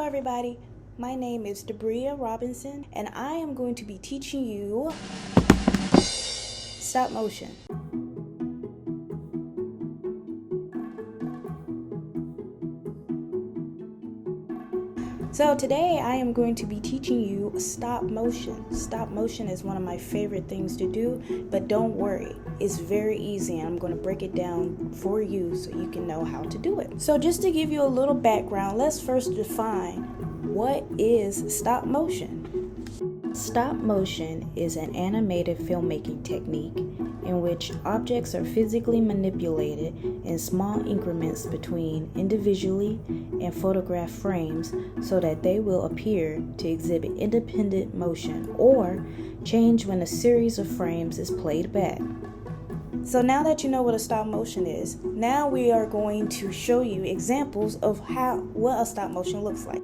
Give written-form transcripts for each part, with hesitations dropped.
Hello everybody, my name is DeBria Robinson and I am going to be teaching you stop motion. So today I am going to be teaching you stop motion. Stop motion is one of my favorite things to do, but don't worry, it's very easy and I'm going to break it down for you so you can know how to do it. So just to give you a little background, let's first define what is stop motion. Stop motion is an animated filmmaking technique in which objects are physically manipulated in small increments between individually and photographed frames so that they will appear to exhibit independent motion or change when a series of frames is played back. So now that you know what a stop motion is, now we are going to show you examples of what a stop motion looks like.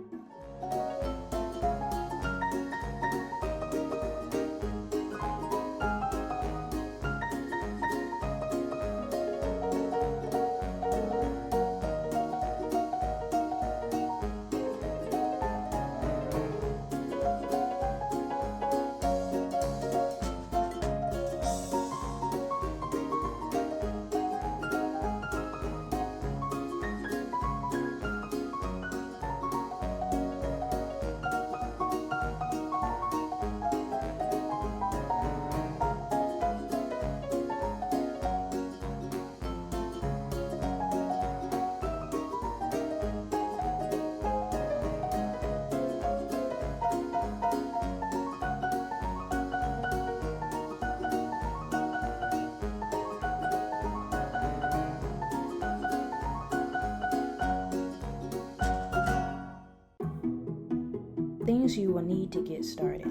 Things you will need to get started.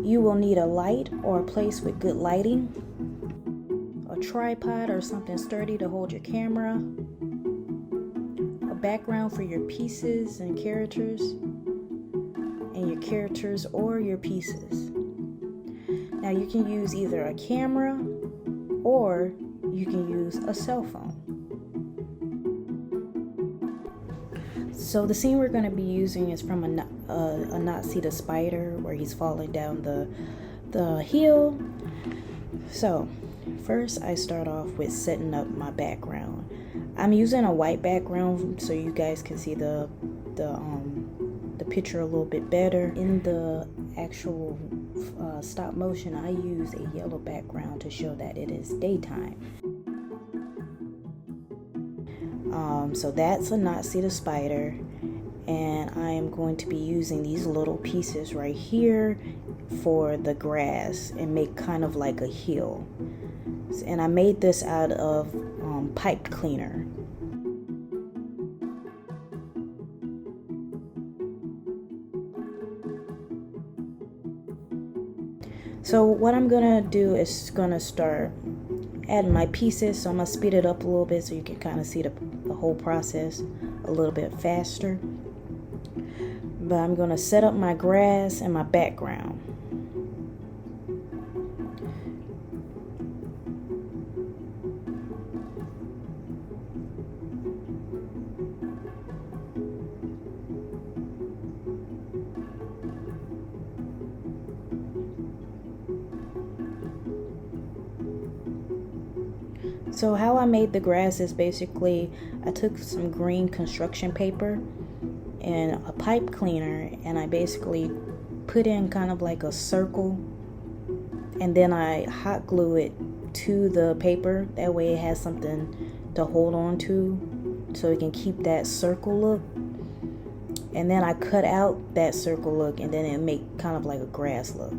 You will need a light or a place with good lighting, a tripod or something sturdy to hold your camera, a background for your pieces and characters, and your characters or your pieces. Now you can use either a camera or you can use a cell phone. So the scene we're going to be using is from a Nazi the Spider, where he's falling down the hill. So first I start off with setting up my background. I'm using a white background so you guys can see the picture a little bit better. In the actual stop motion, I use a yellow background to show that it is daytime. So that's a Nazi the Spider, and I am going to be using these little pieces right here for the grass and make kind of like a hill. And I made this out of pipe cleaner. So what I'm gonna do is gonna start adding my pieces. So I'm gonna speed it up a little bit so you can kind of see the whole process a little bit faster. But I'm gonna set up my grass and my background. So how I made the grass is basically I took some green construction paper and a pipe cleaner, and I basically put in kind of like a circle, and then I hot glue it to the paper. That way it has something to hold on to so it can keep that circle look. And then I cut out that circle look, and then it make kind of like a grass look.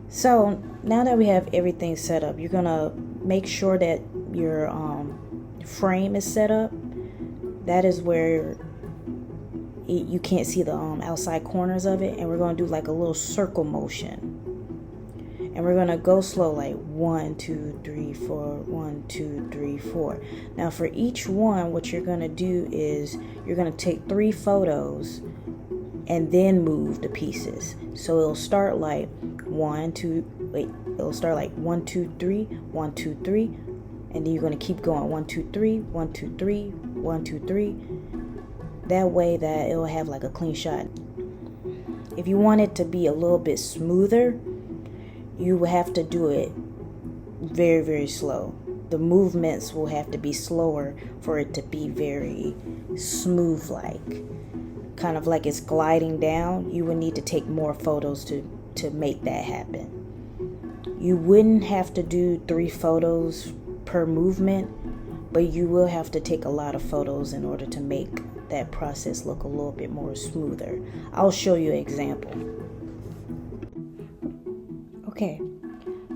So now that we have everything set up, you're gonna make sure that your frame is set up. That is where you can't see the outside corners of it, and we're going to do like a little circle motion, and we're going to go slow, like 1 2 3 4 1 2 3 4. Now for each one, what you're going to do is you're going to take 3 photos and then move the pieces. So it'll start like 1 2 3 1 2 3, and then you're going to keep going 1 2 3 1 2 3 1 2 3. That way that it will have like a clean shot. If you want it to be a little bit smoother, you will have to do it very, very slow. The movements will have to be slower for it to be very smooth, like kind of like it's gliding down. You would need to take more photos to make that happen. You wouldn't have to do 3 photos per movement, but you will have to take a lot of photos in order to make that process look a little bit more smoother. I'll show you an example. Okay,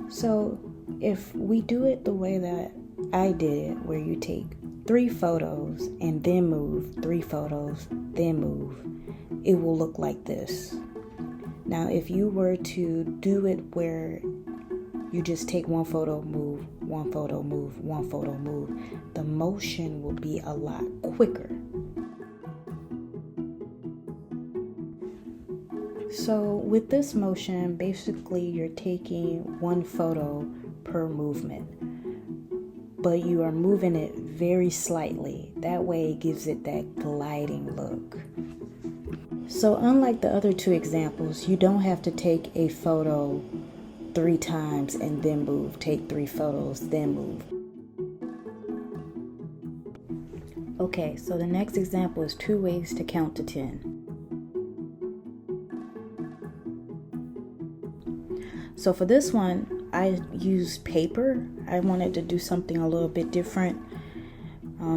so if we do it the way that I did it, where you take 3 photos and then move, 3 photos, then move, it will look like this. Now, if you were to do it where you just take 1 photo, move, 1 photo, move, 1 photo, move, the motion will be a lot quicker. So with this motion, basically you're taking 1 photo per movement, but you are moving it very slightly. That way it gives it that gliding look. So unlike the other 2 examples, you don't have to take a photo 3 times and then move. Take 3 photos, then move. Okay, so the next example is 2 ways to count to 10. So for this one, I used paper. I wanted to do something a little bit different.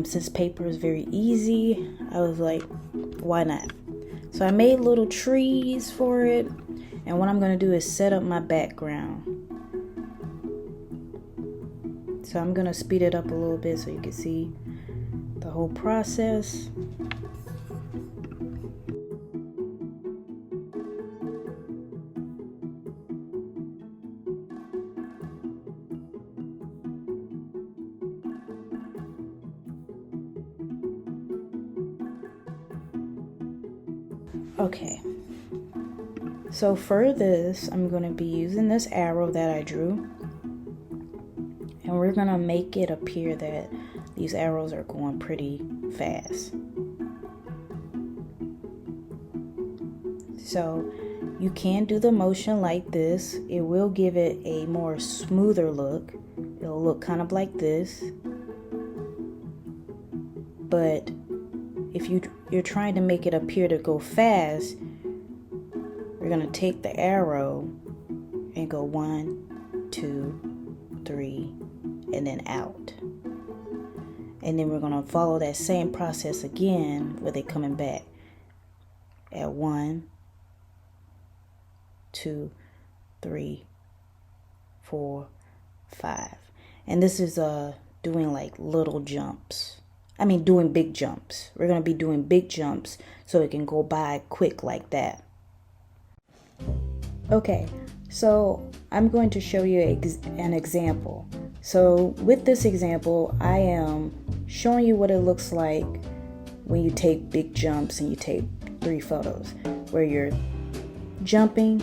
Since paper is very easy, I was like, why not? So I made little trees for it. And what I'm going to do is set up my background. So I'm going to speed it up a little bit so you can see the whole process. Okay, so for this, I'm going to be using this arrow that I drew, and we're going to make it appear that these arrows are going pretty fast. So you can do the motion like this. It will give it a more smoother look. It'll look kind of like this. But if you're trying to make it appear to go fast, we're going to take the arrow and go 1, 2, 3, and then out. And then we're going to follow that same process again with it coming back at 1, 2, 3, 4, 5. And this is doing like little jumps. Doing big jumps. We're going to be doing big jumps so it can go by quick like that. Okay, so I'm going to show you an example. So with this example, I am showing you what it looks like when you take big jumps and you take 3 photos. Where you're jumping,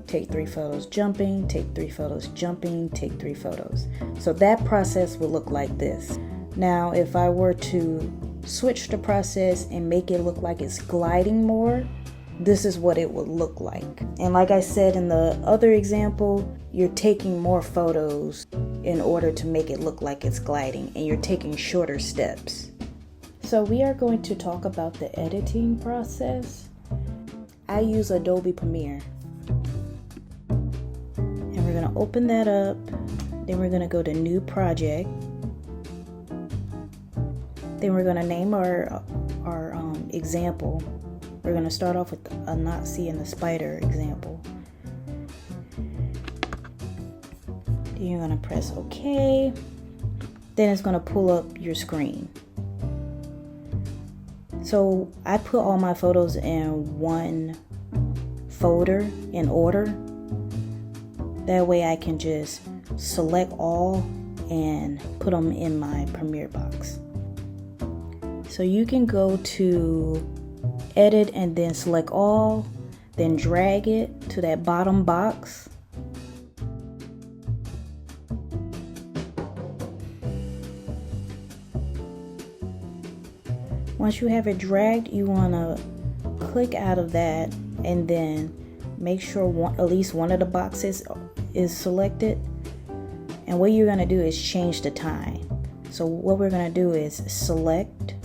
take 3 photos, jumping, take 3 photos, jumping, take 3 photos. So that process will look like this. Now, if I were to switch the process and make it look like it's gliding more, this is what it would look like. And like I said in the other example, you're taking more photos in order to make it look like it's gliding, and you're taking shorter steps. So we are going to talk about the editing process. I use Adobe Premiere. And we're going to open that up. Then we're going to go to New Project. Then we're going to name our example. We're going to start off with a Nazi and the spider example. Then you're going to press OK. Then it's going to pull up your screen. So I put all my photos in one folder in order. That way I can just select all and put them in my Premiere box. So you can go to edit and then select all, then drag it to that bottom box. Once you have it dragged, you want to click out of that and then make sure at least one of the boxes is selected. And what you're going to do is change the time. So what we're going to do is select,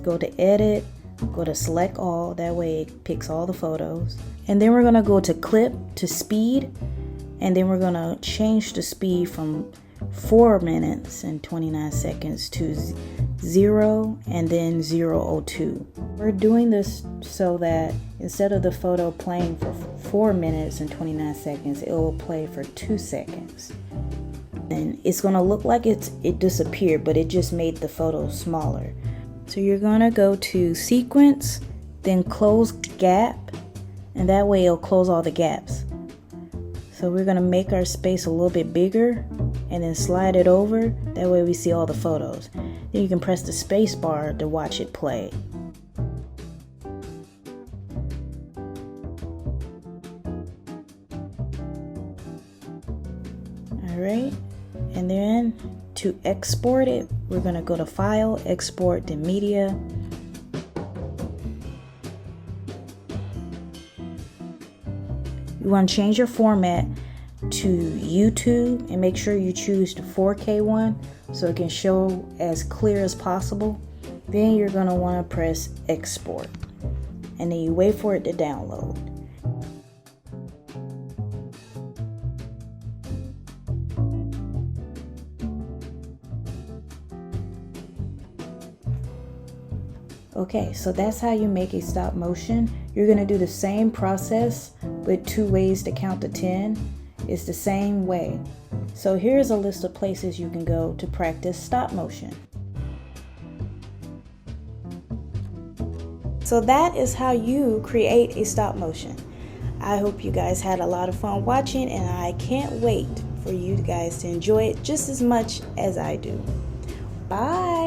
go to edit, go to select all, that way it picks all the photos. And then we're going to go to clip to speed, and then we're going to change the speed from 4 minutes and 29 seconds to 0 and then 0:02. We're doing this so that instead of the photo playing for 4 minutes and 29 seconds, it will play for 2 seconds. And it's going to look like it disappeared, but it just made the photo smaller. So you're going to go to sequence, then close gap, and that way it'll close all the gaps. So we're going to make our space a little bit bigger and then slide it over. That way we see all the photos. Then you can press the space bar to watch it play. Alright, and then to export it, we're going to go to File, Export to Media. You want to change your format to YouTube and make sure you choose the 4K one so it can show as clear as possible. Then you're going to want to press Export, and then you wait for it to download. Okay, so that's how you make a stop motion. You're going to do the same process with 2 ways to count to 10. It's the same way. So here's a list of places you can go to practice stop motion. So that is how you create a stop motion. I hope you guys had a lot of fun watching, and I can't wait for you guys to enjoy it just as much as I do. Bye.